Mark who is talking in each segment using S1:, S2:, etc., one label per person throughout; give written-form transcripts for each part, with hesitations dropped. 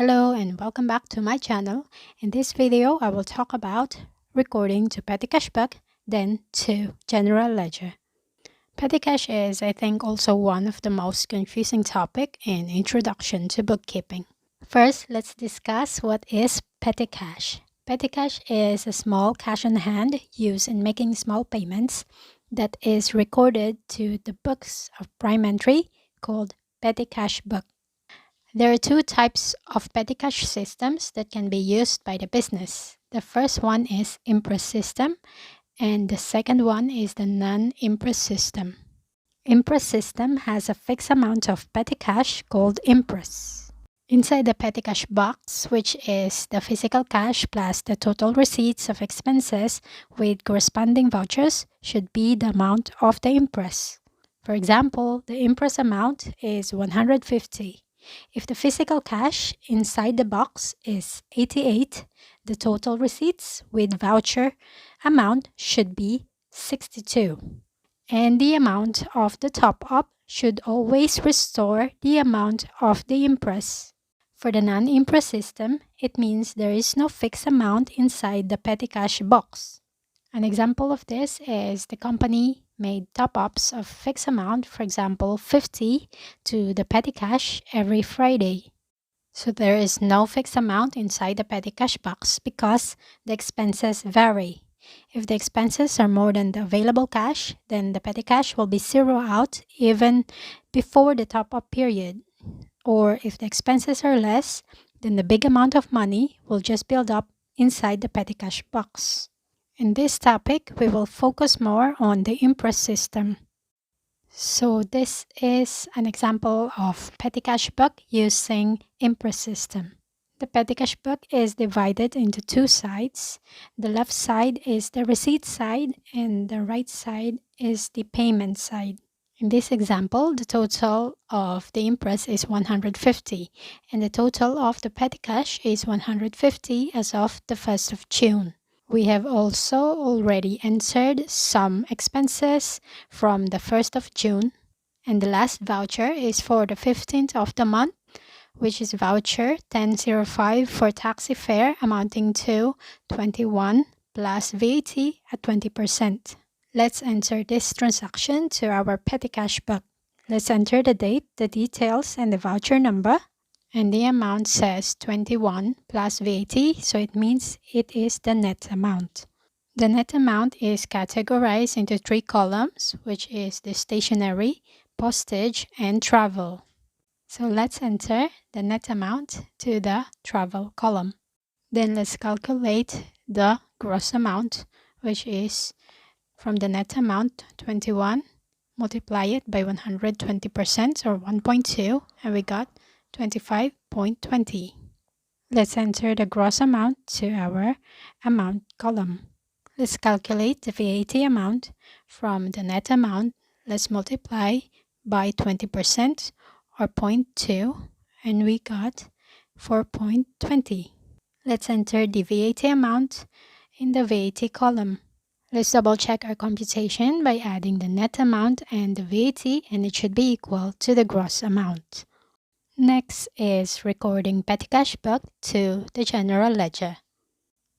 S1: Hello and welcome back to my channel. In this video, I will talk about recording to petty cash book, then to general ledger. Petty cash is, I think, also one of the most confusing topic in Introduction to Bookkeeping. First, let's discuss what is petty cash. Petty cash is a small cash on hand used in making small payments that is recorded to the books of prime entry called petty cash book. There are two types of petty cash systems that can be used by the business. The first one is impress system, and the second one is the non-impress system. Impress system has a fixed amount of petty cash called impress. Inside the petty cash box, which is the physical cash plus the total receipts of expenses with corresponding vouchers, should be the amount of the impress. For example, the impress amount is 150. If the physical cash inside the box is 88, the total receipts with voucher amount should be 62. And the amount of the top-up should always restore the amount of the impress. For the non-impress system, it means there is no fixed amount inside the petty cash box. An example of this is the company made top-ups of fixed amount, for example 50, to the petty cash every Friday. So there is no fixed amount inside the petty cash box because the expenses vary. If the expenses are more than the available cash, then the petty cash will be zero out even before the top-up period. Or if the expenses are less, then the big amount of money will just build up inside the petty cash box. In this topic, we will focus more on the impress system. So this is an example of petty cash book using impress system. The petty cash book is divided into two sides. The left side is the receipt side and the right side is the payment side. In this example, the total of the impress is 150 and the total of the petty cash is 150 as of the 1st of June. We have also already entered some expenses from the 1st of June, and the last voucher is for the 15th of the month, which is voucher 1005 for taxi fare amounting to 21 plus VAT at 20%. Let's enter this transaction to our petty cash book. Let's enter the date, the details, and the voucher number. And the amount says 21 plus VAT, so it means it is the net amount. The net amount is categorized into three columns, which is the stationery, postage, and travel. So let's enter the net amount to the travel column. Then let's calculate the gross amount, which is from the net amount 21, multiply it by 120% or 1.2, and we got 25.20. Let's enter the gross amount to our amount column. Let's calculate the VAT amount from the net amount. Let's multiply by 20% or 0.2 and we got 4.20. Let's enter the VAT amount in the VAT column. Let's double check our computation by adding the net amount and the VAT, and it should be equal to the gross amount. Next is recording petty cash book to the general ledger.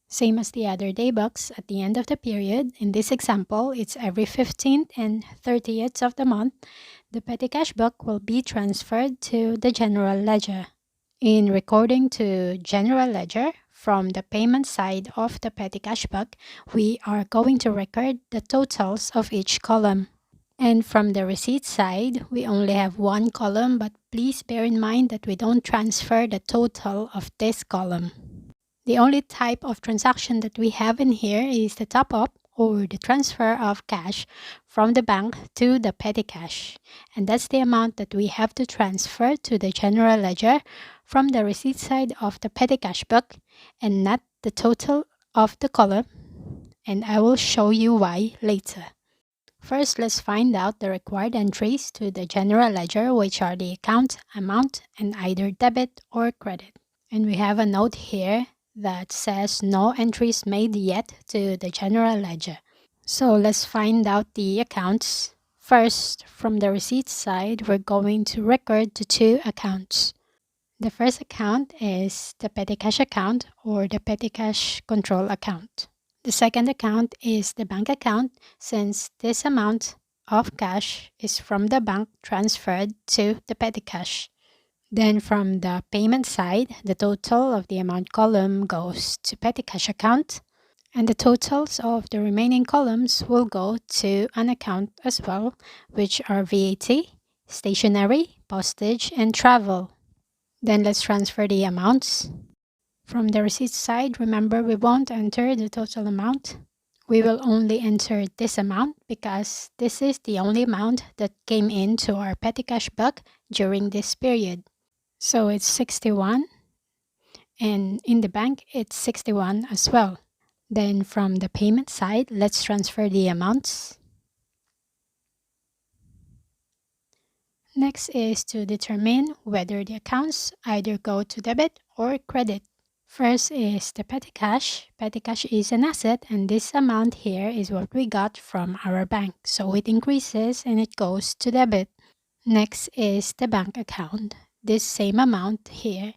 S1: Same as the other day books, at the end of the period, in this example, it's every 15th and 30th of the month, the petty cash book will be transferred to the general ledger. In recording to general ledger, from the payment side of the petty cash book, we are going to record the totals of each column. And from the receipt side, we only have one column, but please bear in mind that we don't transfer the total of this column. The only type of transaction that we have in here is the top-up or the transfer of cash from the bank to the petty cash. And that's the amount that we have to transfer to the general ledger from the receipt side of the petty cash book and not the total of the column. And I will show you why later. First, let's find out the required entries to the general ledger, which are the account, amount, and either debit or credit. And we have a note here that says no entries made yet to the general ledger. So let's find out the accounts. First, from the receipt side, we're going to record the two accounts. The first account is the petty cash account or the petty cash control account. The second account is the bank account, since this amount of cash is from the bank transferred to the petty cash. Then from the payment side, the total of the amount column goes to petty cash account, and the totals of the remaining columns will go to an account as well, which are VAT, stationery, postage, and travel. Then let's transfer the amounts. From the receipt side, remember we won't enter the total amount. We will only enter this amount because this is the only amount that came into our petty cash buck during this period. So it's 61, and in the bank it's 61 as well. Then from the payment side, let's transfer the amounts. Next is to determine whether the accounts either go to debit or credit. First is the petty cash. Petty cash is an asset, and this amount here is what we got from our bank. So it increases and it goes to debit. Next is the bank account. This same amount here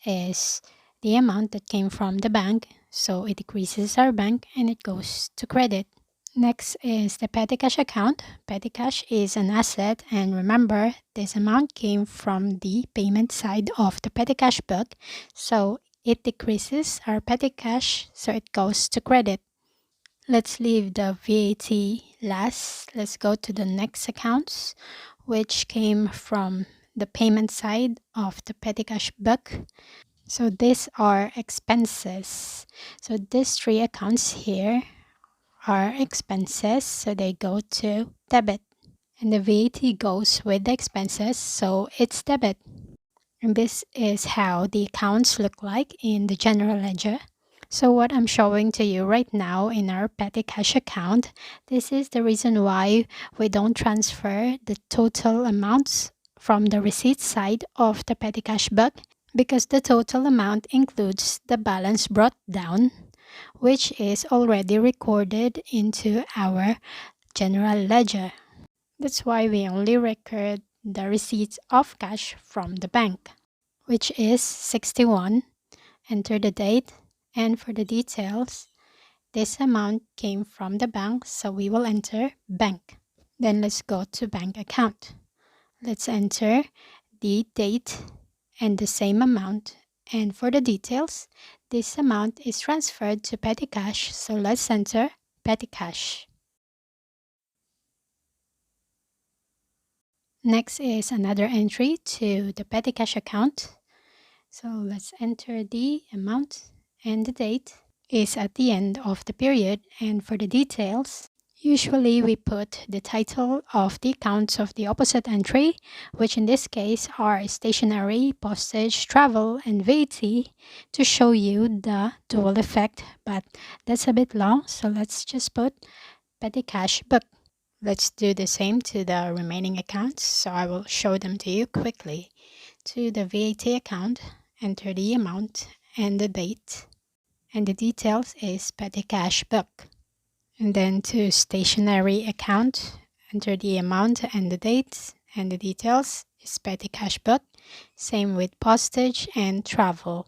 S1: is the amount that came from the bank. So it decreases our bank and it goes to credit. Next is the petty cash account. Petty cash is an asset, and remember this amount came from the payment side of the petty cash book, so it decreases our petty cash, so it goes to credit. Let's leave the VAT last. Let's go to the next accounts, which came from the payment side of the petty cash book. So these are expenses. So these three accounts here are expenses, so they go to debit. And the VAT goes with the expenses, so it's debit. And this is how the accounts look like in the general ledger. So what I'm showing to you right now in our petty cash account, this is the reason why we don't transfer the total amounts from the receipt side of the petty cash book, because the total amount includes the balance brought down, which is already recorded into our general ledger. That's why we only record the receipts of cash from the bank, which is 61. Enter the date, and for the details, this amount came from the bank, so we will enter bank. Then let's go to bank account. Let's enter the date and the same amount. And for the details, this amount is transferred to petty cash, so let's enter petty cash. Next is another entry to the petty cash account. So let's enter the amount, and the date is at the end of the period. And for the details, usually we put the title of the accounts of the opposite entry, which in this case are stationery, postage, travel, and VAT, to show you the dual effect, but that's a bit long, so let's just put petty cash book. Let's do the same to the remaining accounts, so I will show them to you quickly. To the VAT account, enter the amount and the date, and the details is petty cash book. And then to stationery account, enter the amount and the date, and the details is petty cash book. Same with postage and travel.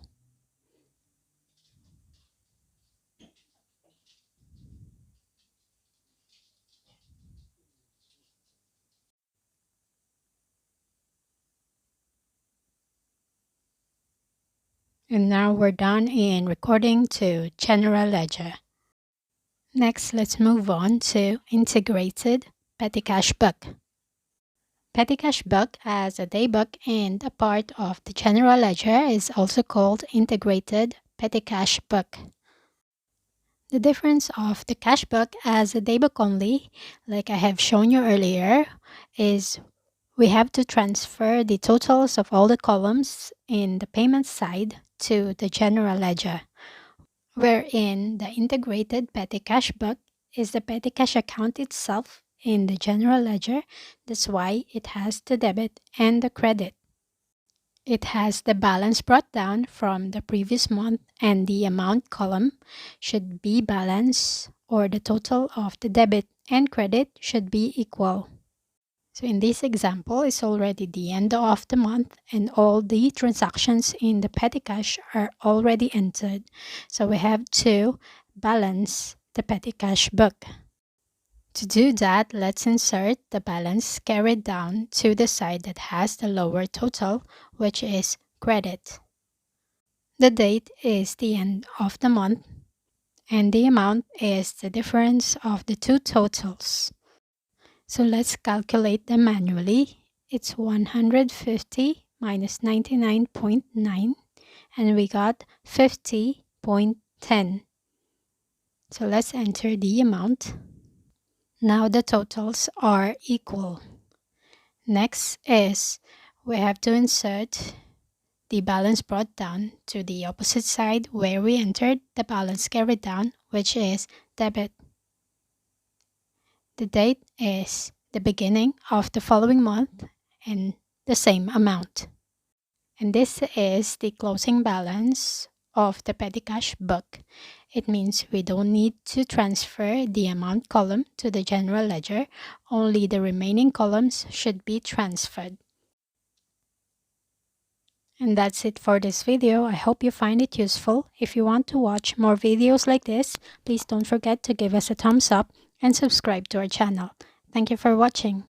S1: And now we're done in recording to general ledger. Next, let's move on to integrated petty cash book. Petty cash book as a day book and a part of the general ledger is also called integrated petty cash book. The difference of the cash book as a day book only, like I have shown you earlier, is we have to transfer the totals of all the columns in the payment side to the general ledger, wherein the integrated petty cash book is the petty cash account itself in the general ledger. That's why it has the debit and the credit. It has the balance brought down from the previous month, and the amount column should be balanced, or the total of the debit and credit should be equal. So in this example, it's already the end of the month and all the transactions in the petty cash are already entered. So we have to balance the petty cash book. To do that, let's insert the balance carried down to the side that has the lower total, which is credit. The date is the end of the month, and the amount is the difference of the two totals. So let's calculate them manually. It's 150 minus 99.9, and we got 50.10. So let's enter the amount. Now the totals are equal. Next is we have to insert the balance brought down to the opposite side where we entered the balance carried down, which is debit. The date is the beginning of the following month and the same amount. And this is the closing balance of the petty cash book. It means we don't need to transfer the amount column to the general ledger. Only the remaining columns should be transferred. And that's it for this video. I hope you find it useful. If you want to watch more videos like this, please don't forget to give us a thumbs up and subscribe to our channel. Thank you for watching.